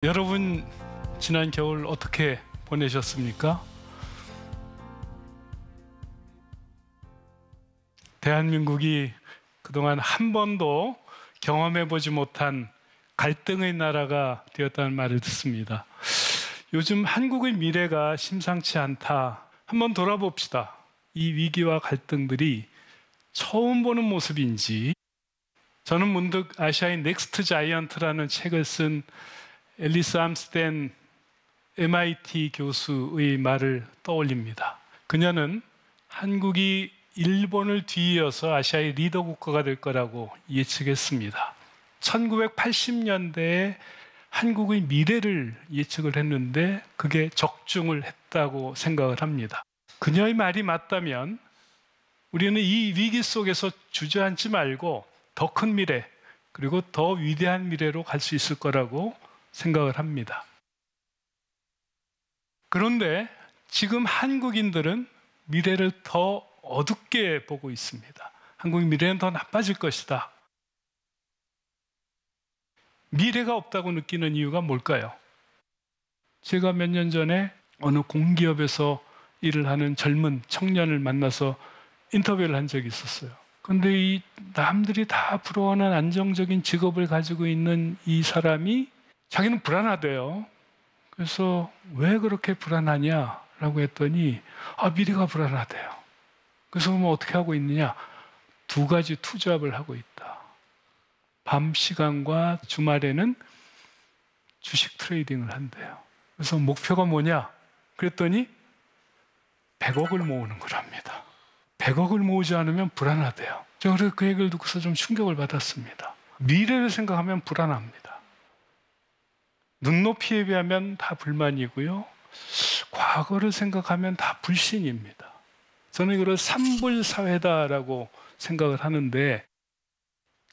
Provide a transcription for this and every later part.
여러분 지난 겨울 어떻게 보내셨습니까? 대한민국이 그동안 한 번도 경험해보지 못한 갈등의 나라가 되었다는 말을 듣습니다. 요즘 한국의 미래가 심상치 않다. 한번 돌아봅시다. 이 위기와 갈등들이 처음 보는 모습인지. 저는 문득 아시아의 넥스트 자이언트라는 책을 쓴 앨리스 암스텐 MIT 교수의 말을 떠올립니다. 그녀는 한국이 일본을 뒤이어서 아시아의 리더 국가가 될 거라고 예측했습니다. 1980년대에 한국의 미래를 예측을 했는데 그게 적중을 했다고 생각을 합니다. 그녀의 말이 맞다면 우리는 이 위기 속에서 주저앉지 말고 더 큰 미래, 그리고 더 위대한 미래로 갈 수 있을 거라고 생각을 합니다. 그런데 지금 한국인들은 미래를 더 어둡게 보고 있습니다. 한국의 미래는 더 나빠질 것이다. 미래가 없다고 느끼는 이유가 뭘까요? 제가 몇 년 전에 어느 공기업에서 일을 하는 젊은 청년을 만나서 인터뷰를 한 적이 있었어요. 그런데 이 남들이 다 부러워하는 안정적인 직업을 가지고 있는 이 사람이 자기는 불안하대요. 그래서 왜 그렇게 불안하냐라고 했더니 미래가 불안하대요. 그래서 그럼 어떻게 하고 있느냐? 두 가지 투잡을 하고 있다. 밤 시간과 주말에는 주식 트레이딩을 한대요. 그래서 목표가 뭐냐? 그랬더니 100억을 모으는 거랍니다. 100억을 모으지 않으면 불안하대요. 제가 그 얘기를 듣고서 좀 충격을 받았습니다. 미래를 생각하면 불안합니다. 눈높이에 비하면 다 불만이고요. 과거를 생각하면 다 불신입니다. 저는 이걸 산불사회다라고 생각을 하는데,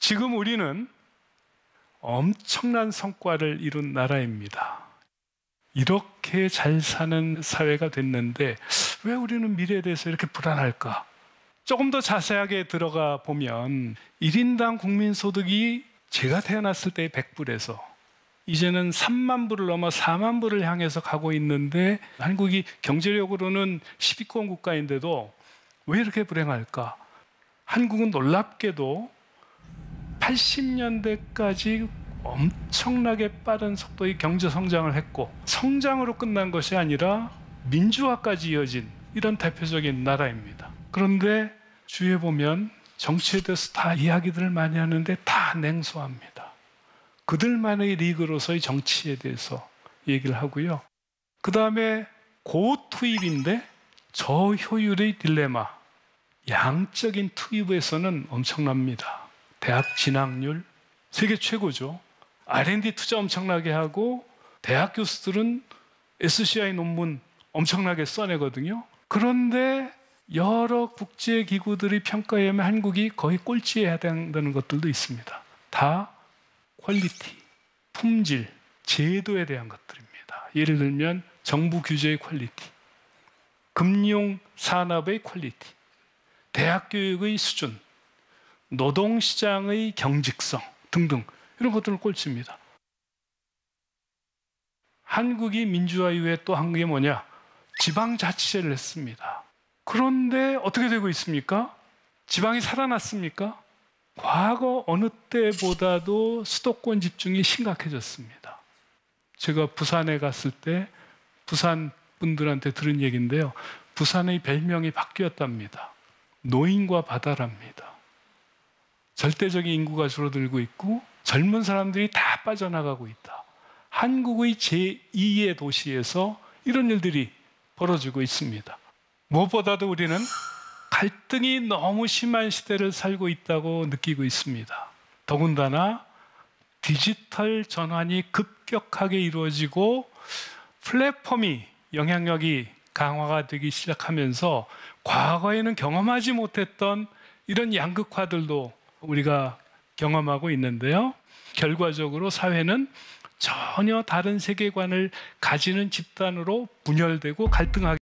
지금 우리는 엄청난 성과를 이룬 나라입니다. 이렇게 잘 사는 사회가 됐는데 왜 우리는 미래에 대해서 이렇게 불안할까? 조금 더 자세하게 들어가 보면 1인당 국민소득이 제가 태어났을 때의 100불에서 이제는 3만 불을 넘어 4만 불을 향해서 가고 있는데, 한국이 경제력으로는 10위권 국가인데도 왜 이렇게 불행할까? 한국은 놀랍게도 80년대까지 엄청나게 빠른 속도의 경제 성장을 했고, 성장으로 끝난 것이 아니라 민주화까지 이어진 이런 대표적인 나라입니다. 그런데 주위에 보면 정치에 대해서 다 이야기들을 많이 하는데 다 냉소합니다. 그들만의 리그로서의 정치에 대해서 얘기를 하고요. 그 다음에 고투입인데 저효율의 딜레마. 양적인 투입에서는 엄청납니다. 대학 진학률 세계 최고죠. R&D 투자 엄청나게 하고 대학 교수들은 SCI 논문 엄청나게 써내거든요. 그런데 여러 국제기구들의 평가에 의하면 한국이 거의 꼴찌에 해당되는 것들도 있습니다. 다 퀄리티, 품질, 제도에 대한 것들입니다. 예를 들면 정부 규제의 퀄리티, 금융 산업의 퀄리티, 대학 교육의 수준, 노동시장의 경직성 등등 이런 것들을 꼴찌입니다. 한국이 민주화 이후에 또 한 게 뭐냐? 지방자치제를 했습니다. 그런데 어떻게 되고 있습니까? 지방이 살아났습니까? 과거 어느 때보다도 수도권 집중이 심각해졌습니다. 제가 부산에 갔을 때 부산 분들한테 들은 얘기인데요. 부산의 별명이 바뀌었답니다. 노인과 바다랍니다. 절대적인 인구가 줄어들고 있고 젊은 사람들이 다 빠져나가고 있다. 한국의 제2의 도시에서 이런 일들이 벌어지고 있습니다. 무엇보다도 우리는 갈등이 너무 심한 시대를 살고 있다고 느끼고 있습니다. 더군다나 디지털 전환이 급격하게 이루어지고 플랫폼이 영향력이 강화가 되기 시작하면서 과거에는 경험하지 못했던 이런 양극화들도 우리가 경험하고 있는데요. 결과적으로 사회는 전혀 다른 세계관을 가지는 집단으로 분열되고 갈등하게